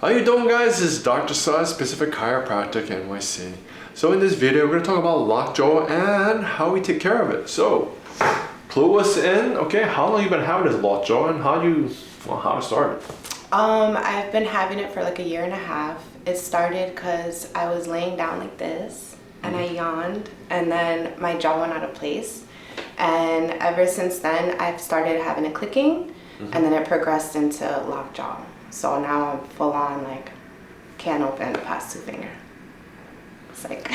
How you doing, guys? This is Dr. Sai, Specific Chiropractic, NYC. So in this video, we're going to talk about lockjaw and how we take care of it. So, clue us in, okay, how long you been having this lockjaw and how to start it? I've been having it for like a year and a half. It started because I was laying down like this and I yawned and then my jaw went out of place. And ever since then, I've started having it clicking and then it progressed into lockjaw. So now I'm full on, like, can't open past 2 fingers. It's like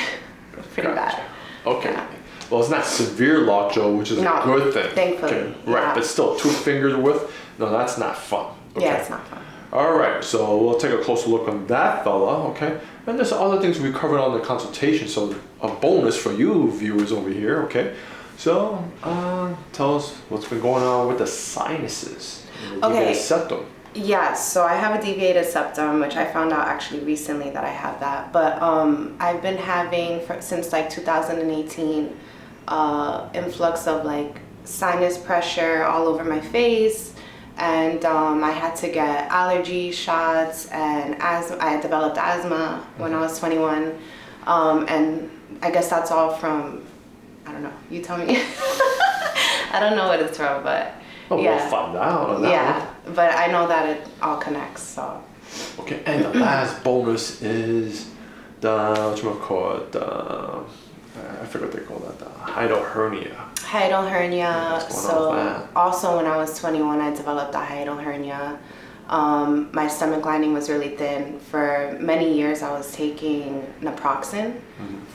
pretty bad. Okay. Yeah. Well, it's not severe lockjaw, which is a good thing. Thankfully. Okay. Right, yeah. but still 2 fingers worth? No, that's not fun. Okay. Yeah, it's not fun. All right, so we'll take a closer look on that fella, okay? And there's other things we covered on the consultation, so a bonus for you viewers over here, okay? So, tell us what's been going on with the sinuses. Okay. The septum. Yeah, so I have a deviated septum, which I found out actually recently that I have that. But I've been having, since like 2018, influx of like sinus pressure all over my face. And I had to get allergy shots and I developed asthma when I was 21. And I guess that's all from, I don't know, you tell me. I don't know what it's from, but yeah. We'll find out on that one. But I know that it all connects, so. Okay, and the last bonus is the, I forget what they call that, the hiatal hernia. Hiatal hernia. So also when I was 21, I developed a hiatal hernia. My stomach lining was really thin. For many years, I was taking naproxen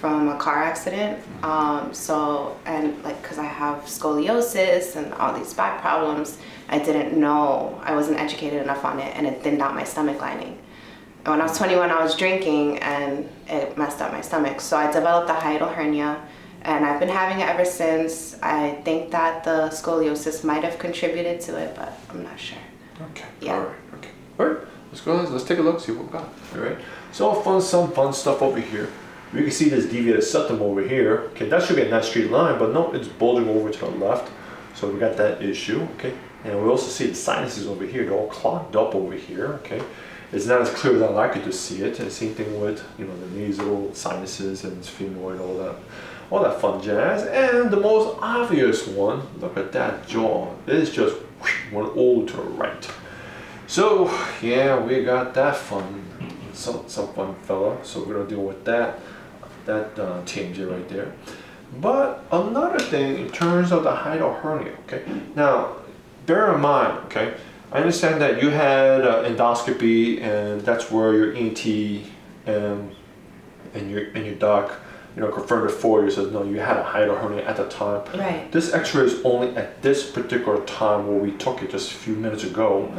from a car accident. Because I have scoliosis and all these back problems, I didn't know, I wasn't educated enough on it, and it thinned out my stomach lining. And when I was 21, I was drinking and it messed up my stomach. So I developed a hiatal hernia and I've been having it ever since. I think that the scoliosis might have contributed to it, but I'm not sure. Okay. Yeah. All right. Okay. All right. Let's go. Let's take a look. See what we got. All right. So some fun stuff over here. We can see this deviated septum over here. Okay, that should be a nice straight line, but no, it's bulging over to the left. So we got that issue. Okay, and we also see the sinuses over here. They're all clogged up over here. Okay, it's not as clear as I'd like you to see it. And same thing with the nasal sinuses and sphenoid, all that fun jazz. And the most obvious one, look at that jaw. It's just went all to the right. So yeah, we got that fun, some fun fella. So we're gonna deal with that TMJ right there. But another thing in terms of the hiatal hernia. Okay, now bear in mind. Okay, I understand that you had endoscopy, and that's where your ENT and your doc, confirmed it for you. Says no, you had a hiatal hernia at the time. Right. This X-ray is only at this particular time where we took it just a few minutes ago.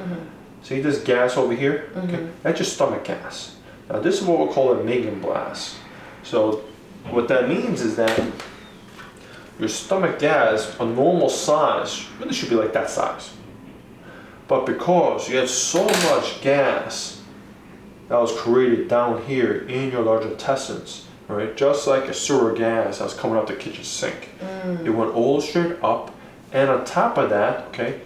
See this gas over here? Okay, that's your stomach gas. Now this is what we'll call a magenblase. So what that means is that your stomach gas, a normal size, really should be like that size. But because you have so much gas that was created down here in your large intestines, right? Just like a sewer gas that was coming out the kitchen sink. It went all straight up, and on top of that, okay,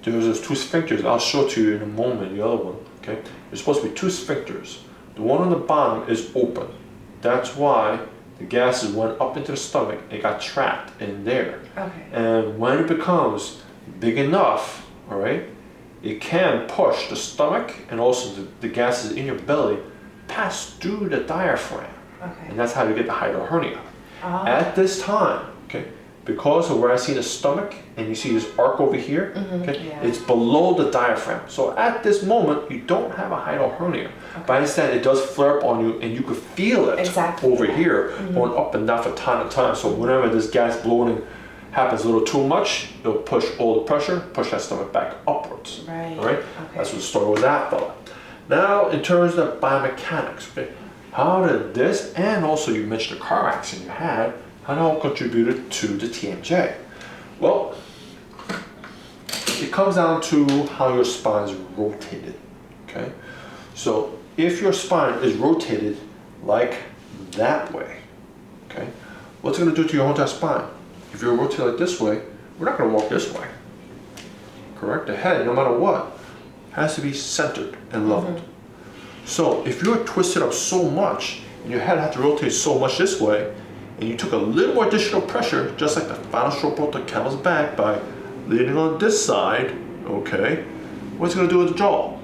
there's those 2 sphincters. I'll show it to you in a moment, the other one, okay? There's supposed to be 2 sphincters. The one on the bottom is open. That's why the gases went up into the stomach and got trapped in there. Okay. And when it becomes big enough, all right, it can push the stomach and also the gases in your belly pass through the diaphragm. Okay. And that's how you get the hiatal hernia. Oh. At this time, okay, because of where I see the stomach and you see this arc over here, okay, Yeah. it's below the diaphragm. So at this moment, you don't have a hiatal hernia. Okay. But I understand it does flare up on you and you could feel it over here going up and down from time to time. So whenever this gas blowing happens a little too much, it'll push all the pressure, push that stomach back upwards. Right. All right? Okay. That's what the story with that fella. Now, in terms of biomechanics, okay, how did this, and also you mentioned the car accident you had, how it all contributed to the TMJ? Well, it comes down to how your spine is rotated, okay? So if your spine is rotated like that way, okay, what's it gonna do to your entire spine? If you're rotated like this way, we're not gonna walk this way, correct? The head, no matter what, has to be centered and leveled. So if you're twisted up so much and your head had to rotate so much this way, and you took a little more additional pressure, just like the final stroke brought the camel's back by leaning on this side, okay, what's it gonna do with the jaw?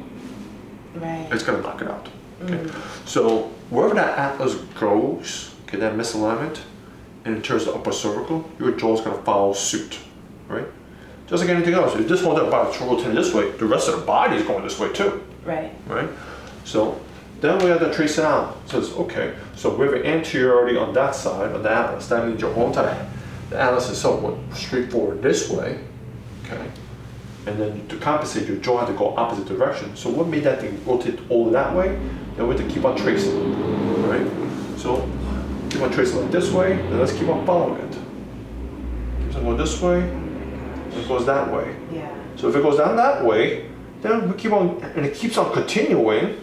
Right. It's gonna knock it out. Okay. So wherever that atlas goes, okay, that misalignment, and in terms of upper cervical, your jaw is gonna follow suit, right? Just like anything else, if this whole body is rotating this way, the rest of the body is going this way too. Right. Right? So then we have to trace it out. It says, okay, so we have an anteriority on that side, on the atlas. That means your whole time, the atlas is somewhat straightforward this way, okay? And then to compensate, your jaw had to go opposite direction. So what made that thing rotate all that way? Then we have to keep on tracing, right? So keep on tracing like this way, then let's keep on following it. Keeps on going this way, and it goes that way. Yeah. So if it goes down that way, then we keep on, and it keeps on continuing.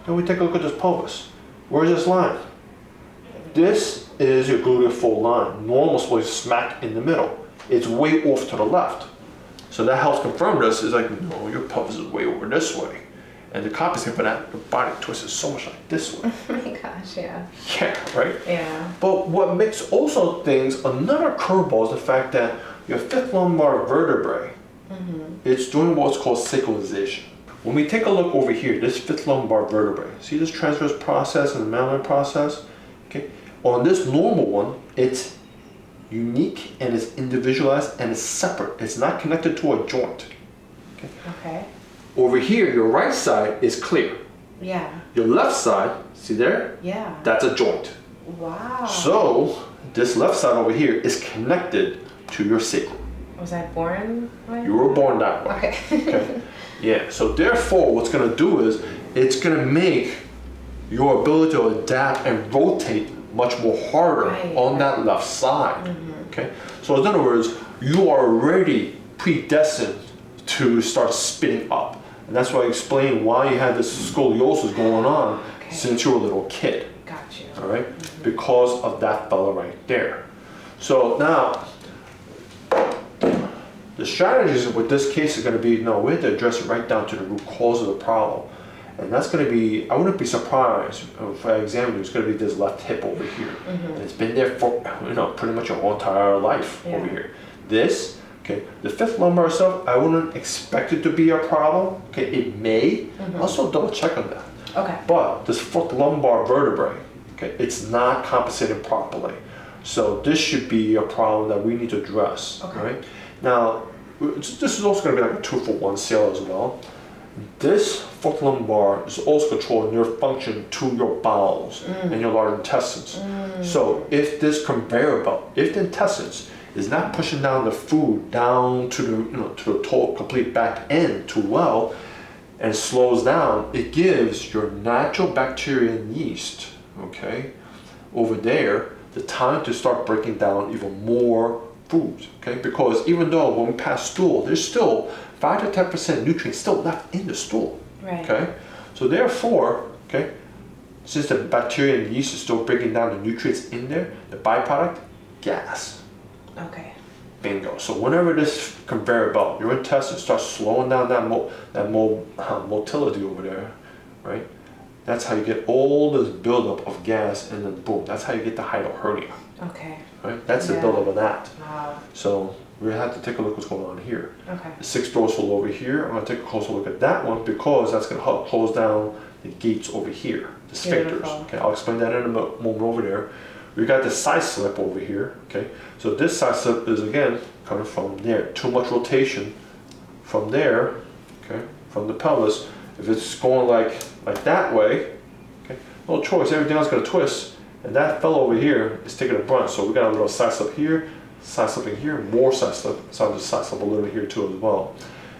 Then we take a look at this pelvis. Where's this line? This is your gluteal fold line. Normal is supposed to smack in the middle. It's way off to the left. So that helps confirm this. Is like, no, your pelvis is way over this way. And to compensate for that, your body twists so much like this way. Oh my gosh, yeah. Yeah, right? Yeah. But what makes also things, another curveball is the fact that your fifth lumbar vertebrae, it's doing what's called sacralization. When we take a look over here, this fifth lumbar vertebrae, see this transverse process and the mammary process? Okay. On this normal one, it's unique and it's individualized and it's separate. It's not connected to a joint. Okay. Okay. Over here, your right side is clear. Yeah. Your left side, see there? Yeah. That's a joint. Wow. So this left side over here is connected to your sacrum. Was I born like You were born that way. Okay. Okay. Yeah. So therefore, what's going to do is it's going to make your ability to adapt and rotate much more harder on that left side. Okay. So in other words, you are already predestined to start spinning up, and that's why I explained why you had this scoliosis going on since you were a little kid. Got you. All right, because of that fella right there. So now, the strategies with this case is going to be, no, we have to address it right down to the root cause of the problem. And that's going to be, I wouldn't be surprised if I examine you, it's going to be this left hip over here. And it's been there for, pretty much your whole entire life over here. This, okay, the fifth lumbar itself, I wouldn't expect it to be a problem. Okay, it may. Also double check on that. Okay. But this fourth lumbar vertebrae, okay, it's not compensating properly. So this should be a problem that we need to address. Okay. Right? Now, this is also going to be like a 2-for-1 sale as well. This fourth lumbar is also controlling your function to your bowels and your large intestines. So if this conveyor belt, if the intestines is not pushing down the food down to the to the total complete back end too well, and slows down, it gives your natural bacteria and yeast, okay, over there, the time to start breaking down even more foods, okay? Because even though when we pass stool, there's still 5 to 10% nutrients still left in the stool, Right. okay? So therefore, okay, since the bacteria and yeast is still breaking down the nutrients in there, the byproduct, gas. Okay. Bingo. So whenever this conveyor belt, your intestines start slowing down that motility over there, right? That's how you get all this buildup of gas, and then boom, that's how you get the hiatal hernia. Okay. Right? That's the buildup of that. Wow. So we have to take a look what's going on here. Okay. The sixth dorsal over here, I'm going to take a closer look at that one because that's going to help close down the gates over here, the sphincters. Beautiful. Okay, I'll explain that in a moment over there. We got the side slip over here. Okay, so this side slip is again coming from there. Too much rotation from there. Okay, from the pelvis. If it's going like that way, okay, no choice. Everything else is going to twist, and that fellow over here is taking the brunt. So we got a little side slip here, side slipping here, more side slip. So I'll just side slip a little bit here too as well.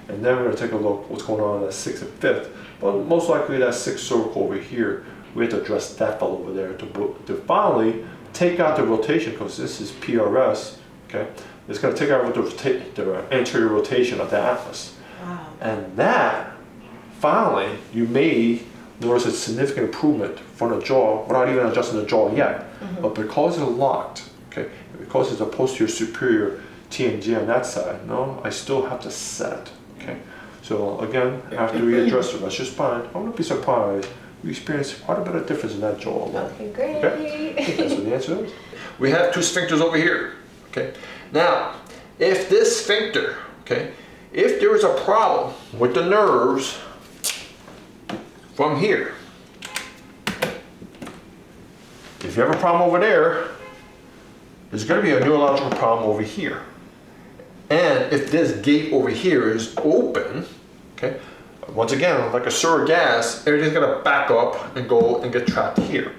And then we're going to take a look what's going on in that sixth and fifth. But most likely that sixth cervical over here, we have to address that fellow over there to finally take out the rotation, because this is PRS. Okay, it's going to take out the anterior rotation of the atlas. Wow. And that, finally, you may notice a significant improvement from the jaw without even adjusting the jaw yet. But because it's locked, okay, because it's a posterior superior TMJ on that side, no, I still have to set it. Okay, So again, after we address the rest of your spine, I wouldn't be surprised we experience quite a bit of difference in that jaw alone. Okay, great. Okay? That's what the answer is. We have 2 sphincters over here. Okay. Now, if this sphincter, okay, if there is a problem with the nerves from here, if you have a problem over there, there's going to be a neurological problem over here. And if this gate over here is open, okay, once again, like a sewer gas, everything's going to back up and go and get trapped here.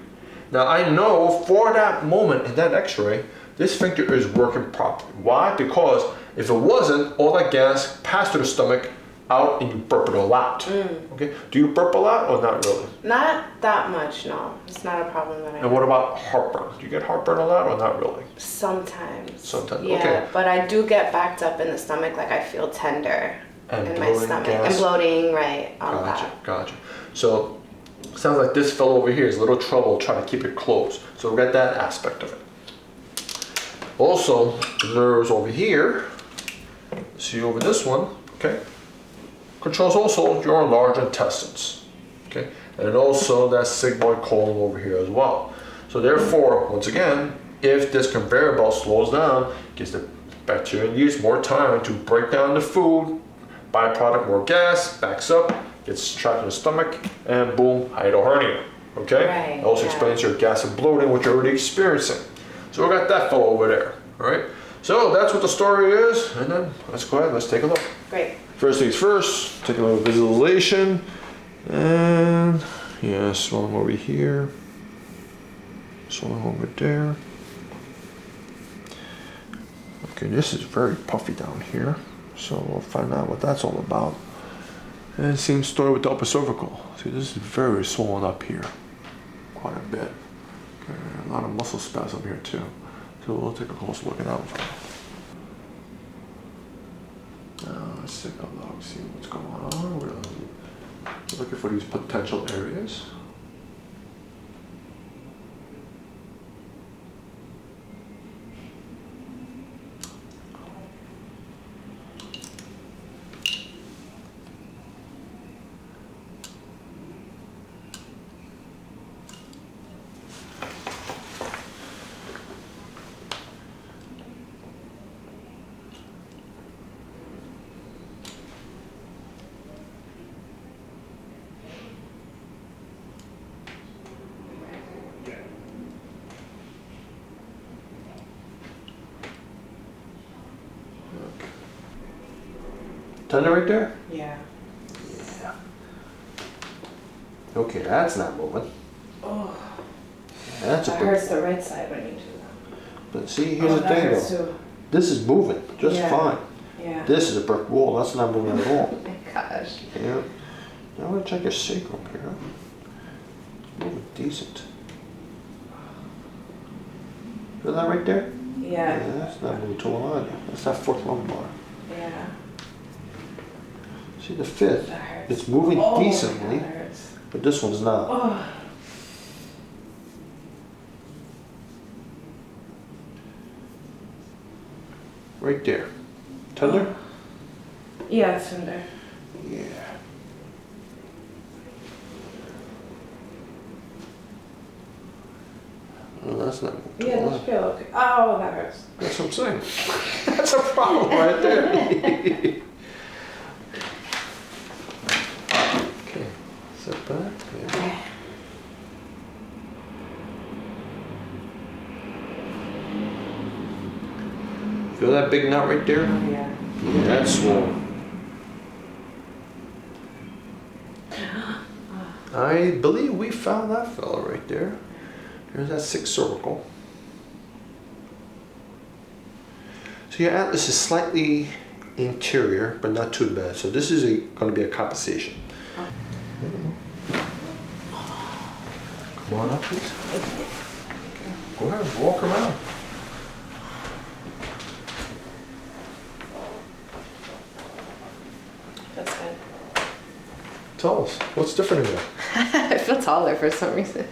Now I know for that moment in that x-ray, this sphincter is working properly. Why? Because if it wasn't, all that gas passed to the stomach out and you burp it all out. Okay, do you burp a lot or not really? Not that much, no. It's not a problem that I have. And what about heartburn? Do you get heartburn a lot or not really? Sometimes. Sometimes, yeah, okay. but I do get backed up in the stomach, like I feel tender And in my bloating, stomach. gas. And bloating, right, all of Gotcha, that. gotcha. So, sounds like this fellow over here is a little trouble trying to keep it closed. So we got that aspect of it. Also, the nerves over here, see over this one, okay, controls also your large intestines, okay, and also that sigmoid colon over here as well. So therefore, once again, if this conveyor belt slows down, gives the bacteria and yeast more time to break down the food, byproduct more gas, backs up, gets trapped in the stomach, and boom, hiatal hernia. Okay? Right, It also yeah. explains your gas and bloating, which you're already experiencing. So we got that fellow over there. All right? So that's what the story is, and then let's go ahead, let's take a look. Great. First things first, take a little visualization, and yeah, swelling over here, swelling over there. Okay, this is very puffy down here, so we'll find out what that's all about. And same story with the upper cervical. See, this is very swollen up here, quite a bit. Okay, a lot of muscle spasm here too. So we'll take a closer look at that one. Let's take a look, see what's going on. We're looking for these potential areas. Tender right there? Yeah. Yeah. Okay, that's not moving. Oh, Yeah, that's a that big. hurts the right side when you do But see, that. here's the that thing hurts though. too. This is moving just Yeah. fine. Yeah. This is a brick wall. That's not moving at all. Oh my gosh. Yeah. Now I'm gonna check your sacrum here. It's moving decent. Feel that right there? Yeah. That's not moving to a line. That's that fourth lumbar. Yeah. See the fifth? That hurts. It's moving Oh, decently, that hurts. but this one's not. Oh. Right there. Tender? Yeah, it's in there. Yeah. Well, that's not moving to Yeah, a that's line. feel okay. Oh, that hurts. That's what I'm saying. That's a problem right there. Okay, sit back. Yeah. Feel that big knot right there? Yeah. Yeah, that's swollen. I believe we found that fella right there. There's that sixth cervical. So your atlas is slightly interior, but not too bad. So this is going to be a compensation. Come on up, please. Go ahead, walk around. That's good. Tell us, what's different in there? I feel taller for some reason.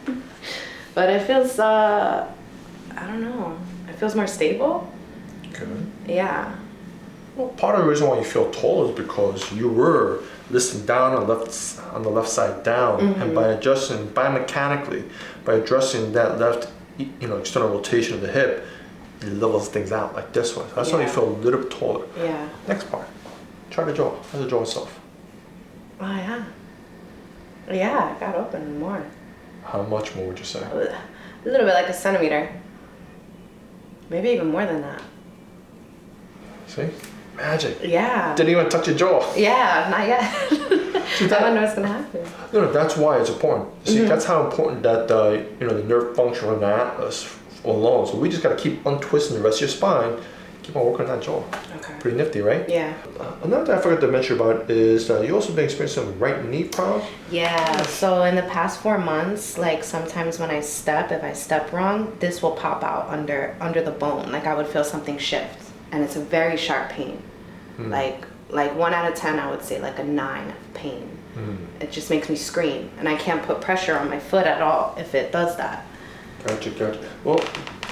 But it feels, I don't know. It feels more stable. Okay. Yeah. Well, part of the reason why you feel tall is because you were listing down on the left side down, and by adjusting biomechanically, by addressing that left, external rotation of the hip, it levels things out like this one. So that's why you feel a little bit taller. Yeah. Next part, try the jaw. How's the jaw itself? Oh yeah. Yeah, it got open more. How much more would you say? A little bit, like a centimeter. Maybe even more than that. See? Magic. Yeah. Didn't even touch your jaw. Yeah, not yet. See, I don't know what's gonna happen. No, that's why it's important. See, that's how important that the nerve function on the atlas alone. So we just gotta keep untwisting the rest of your spine, keep on working on that jaw. Okay. Pretty nifty, right? Yeah. Another thing I forgot to mention about is you also been experiencing some right knee problems. Yeah. So in the past 4 months, like sometimes when I step, if I step wrong, this will pop out under the bone. Like I would feel something shift, and it's a very sharp pain. Like 1 out of 10, I would say like a 9 of pain. It just makes me scream, and I can't put pressure on my foot at all if it does that. Gotcha. Well,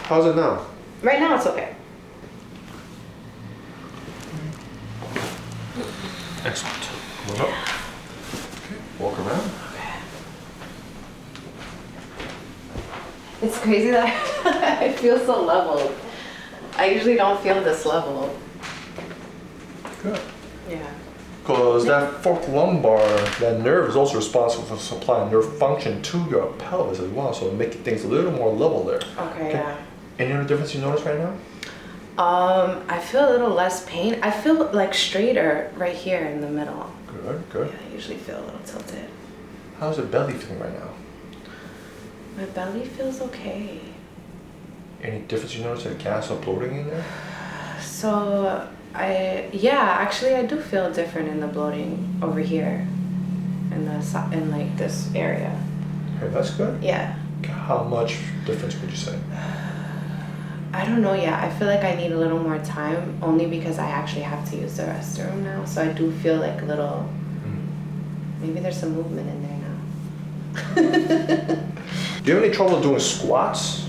how's it now? Right now, it's okay. Excellent. Come on up. Okay, walk around. It's crazy that I feel so leveled. I usually don't feel this level. Good. Yeah. Because that fourth lumbar, that nerve is also responsible for supplying nerve function to your pelvis as well, so making things a little more level there. Okay, yeah. Any other difference you notice right now? I feel a little less pain. I feel like straighter right here in the middle. Good. Yeah, I usually feel a little tilted. How's the belly feeling right now? My belly feels okay. Any difference you notice in gas or bloating in there? So actually I do feel different in the bloating over here, in like this area. Okay, that's good. Yeah. How much difference would you say? I don't know yet. I feel like I need a little more time, only because I actually have to use the restroom now. So I do feel like a little, maybe there's some movement in there now. Do you have any trouble doing squats?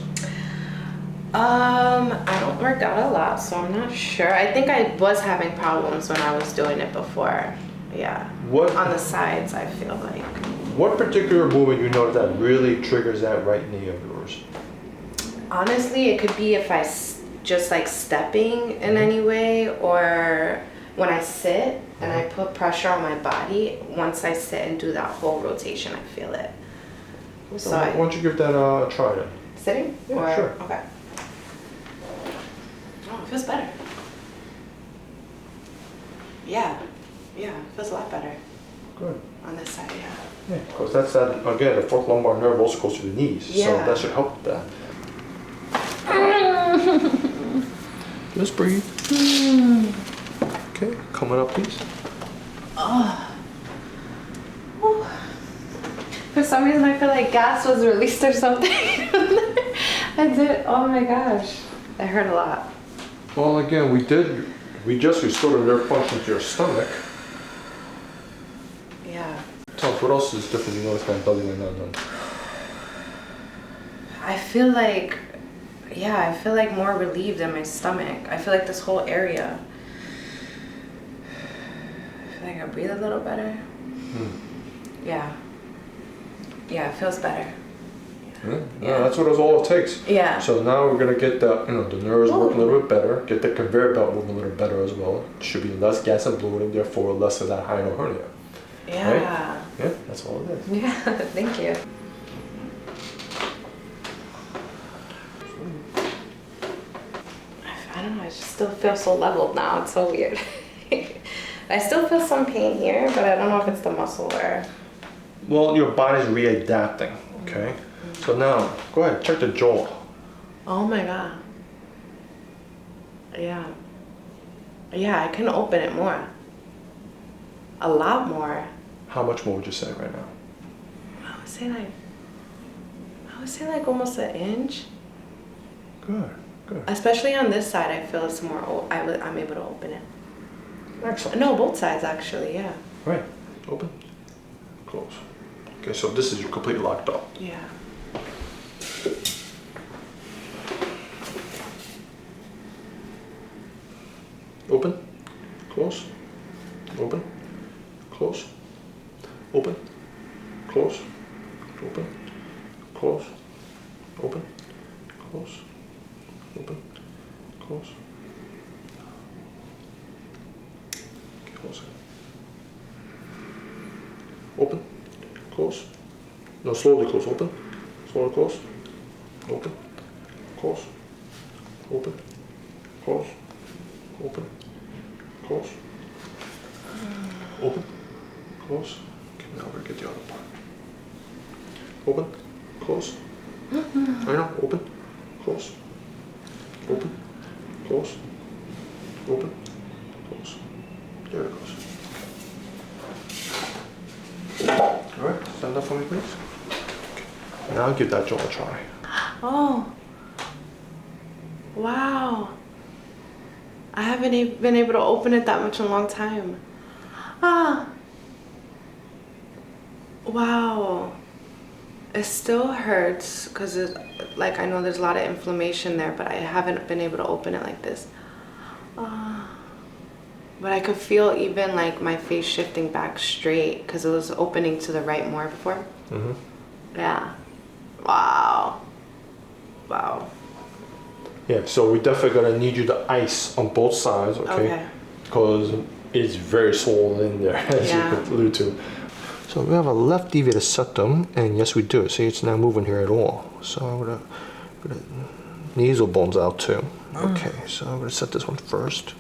I don't work out a lot, so I'm not sure. I think I was having problems when I was doing it before. Yeah. What? On the sides, I feel like. What particular movement you know that really triggers that right knee of yours? Honestly, it could be if I just like stepping in any way, or when I sit and I put pressure on my body. Once I sit and do that whole rotation, I feel it. So why don't you give that a try then? Sitting? Yeah, sure. Okay. Oh, it feels better. Yeah, it feels a lot better. Good. On this side, yeah. Yeah, because that's that, again, the fourth lumbar nerve also goes to the knees, so Yeah. that should help with that. Just breathe. Okay, coming up, please. For some reason, I feel like gas was released or something. I did. Oh my gosh, that hurt a lot. Well, again, we just restored the nerve function to your stomach. Yeah. Tell us, what else is different you notice that belly right now then? I feel like more relieved in my stomach. I feel like this whole area. I feel like I breathe a little better. Yeah. Yeah, it feels better. Yeah, that's what all it takes. Yeah. So now we're gonna get the the nerves working a little bit better, get the conveyor belt moving a little better as well. Should be less gas and bloating, therefore less of that hyoid hernia. Yeah. Right? Yeah, that's all it is. Yeah, thank you. I don't know, I just still feel so leveled now. It's so weird. I still feel some pain here, but I don't know if it's the muscle or... Well, your body's readapting, okay? So now, go ahead, check the jaw. Oh my God. Yeah. Yeah, I can open it more. A lot more. How much more would you say right now? I would say like almost an inch. Good. Especially on this side, I feel it's more, I'm able to open it. Excellent. No, both sides actually, yeah. Right, open, close. Okay, so this is completely locked up. Yeah. Open. close, open, close, open, close, open, close. Close. Open, close. No, slowly close, open, slowly close, open, close, open, close, open, close, open, close. Okay, now we're gonna get the other part. Open, close. I know, open, close, open, close, open, close. There it goes. All right, stand up for me, please. Okay. Now give that jaw a try. Oh, wow. I haven't been able to open it that much in a long time. Ah. Wow. It still hurts because like I know there's a lot of inflammation there, but I haven't been able to open it like this. But I could feel even like my face shifting back straight because it was opening to the right more before. Mm-hmm. Yeah. Wow. Wow. Yeah, so we definitely gonna need you to ice on both sides, okay? Because it's very swollen in there, as you could allude to. So we have a left deviated septum, and yes, we do. See, it's not moving here at all. So I'm gonna put the nasal bones out too. Okay, so I'm gonna set this one first.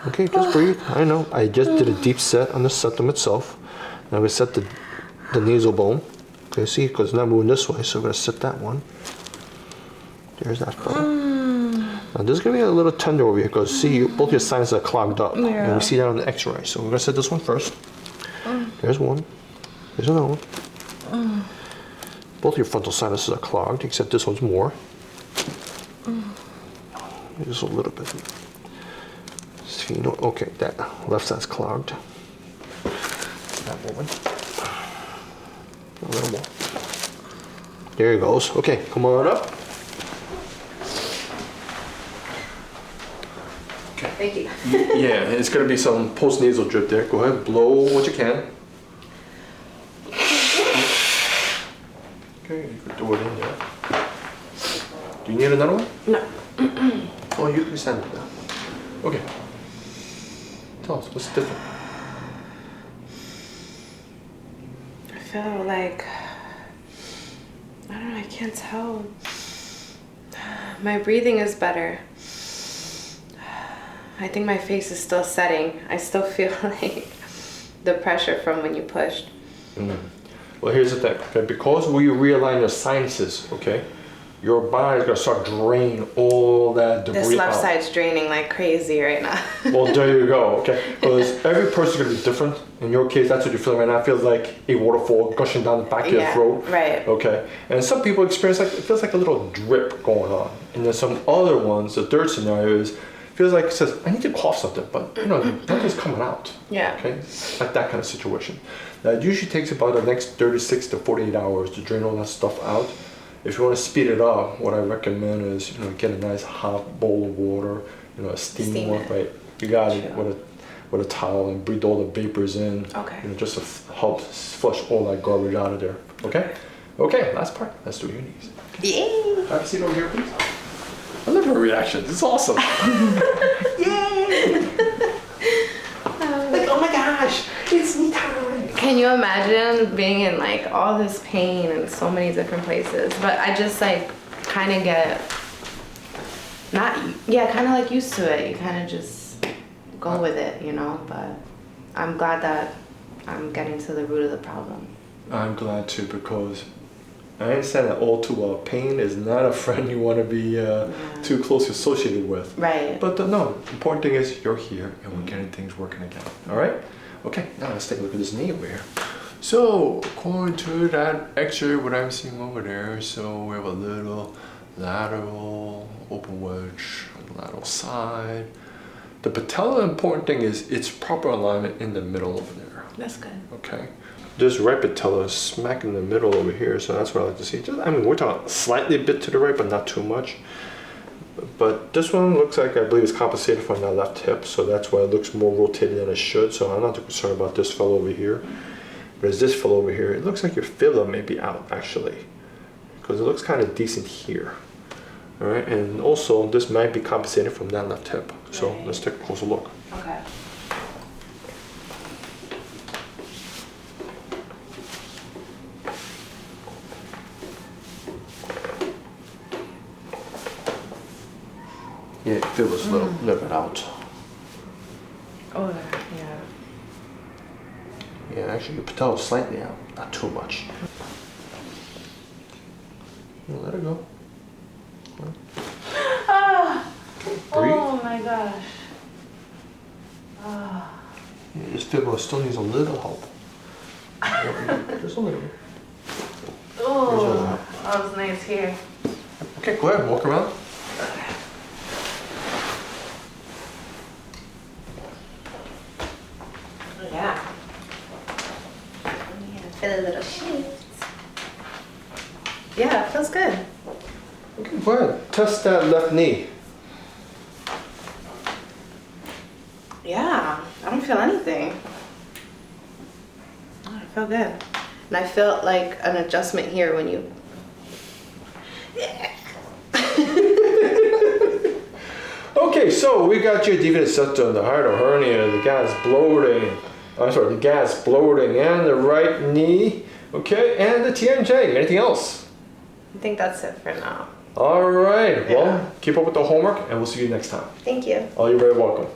Okay, just breathe. I know. I just did a deep set on the septum itself. Now we set the nasal bone. Okay, see, because it's not moving this way, so we're gonna set that one. There's that bone. Now this is gonna be a little tender over here because see, both your sinuses are clogged up, and we see that on the X-ray. So we're gonna set this one first. There's one. There's another one. Both your frontal sinuses are clogged, except this one's more. Just a little bit. See, you know, okay, that left side's clogged. That one. A little more. There he goes. Okay, come on up. Okay. Thank you. Yeah, it's gonna be some post-nasal drip there. Go ahead, blow what you can. Okay, you can throw it in there. Do you need another one? No. Oh, you can stand it now. Okay. Tell us, what's different? I feel like, I don't know, I can't tell. My breathing is better. I think my face is still setting. I still feel like the pressure from when you pushed. Well, here's the thing, okay? Because we realign your sinuses, okay? Your body's gonna start draining all that debris out. This left side's draining like crazy right now. Well, there you go, okay? Because every person's gonna be different. In your case, that's what you're feeling right now. It feels like a waterfall gushing down the back of your throat. Right. Okay. And some people experience like, it feels like a little drip going on. And then some other ones, the third scenario is, feels like it says, I need to cough something, but you know, nothing's coming out. Yeah. Okay? Like that kind of situation. Now, it usually takes about the next 36 to 48 hours to drain all that stuff out. If you want to speed it up, what I recommend is, you know, get a nice hot bowl of water, you know, a steam one, right? You got it with a towel and breathe all the vapors in. Okay. You know, just to help flush all that garbage out of there. Okay? Okay, last part. Let's do your knees. Yay! Have a seat over here, please. I love her reactions. It's awesome. Yay! Like, oh my gosh, it's knee time. Can you imagine being in like all this pain in so many different places? But I just like kind of get kind of like used to it. You kind of just go with it, you know? But I'm glad that I'm getting to the root of the problem. I'm glad too, because I understand that all too well, pain is not a friend you want to be too closely associated with. Right. But no, the important thing is you're here and we're getting things working again. All right? Okay, now let's take a look at this knee over here. So, according to that X-ray, what I'm seeing over there, so we have a little lateral open wedge on the lateral side. The patella, important thing is its proper alignment in the middle over there. That's good. Okay. This right patella is smack in the middle over here, so that's what I like to see. Just, I mean, we're talking slightly a bit to the right, but not too much. But this one looks like, I believe, it's compensated from that left hip, so that's why it looks more rotated than it should. So I'm not too concerned about this fellow over here. Whereas this fellow over here, it looks like your fibula may be out actually, because it looks kind of decent here. All right, and also this might be compensating from that left hip. So Right. let's take a closer look. Okay. Yeah, fibula's a little bit out. Oh, yeah. Yeah, actually your patella is slightly out, not too much. Let it go. Ah! Breathe. Oh my gosh. Ah. Yeah, this fibula still needs a little help. Just a little bit. Oh, that was nice here. Okay, go ahead, walk around. Yeah. Feel a little shift. Yeah, it feels good. Okay, go ahead. Test that left knee. Yeah, I don't feel anything. Oh, I feel good. And I felt like an adjustment here when you... Okay, so we got your deviated septum, the hiatal hernia, the gas bloating. The gas bloating, and the right knee. Okay, and the TMJ. Anything else? I think that's it for now. All right. Yeah. Well, keep up with the homework, and we'll see you next time. Thank you. Oh, you're very welcome.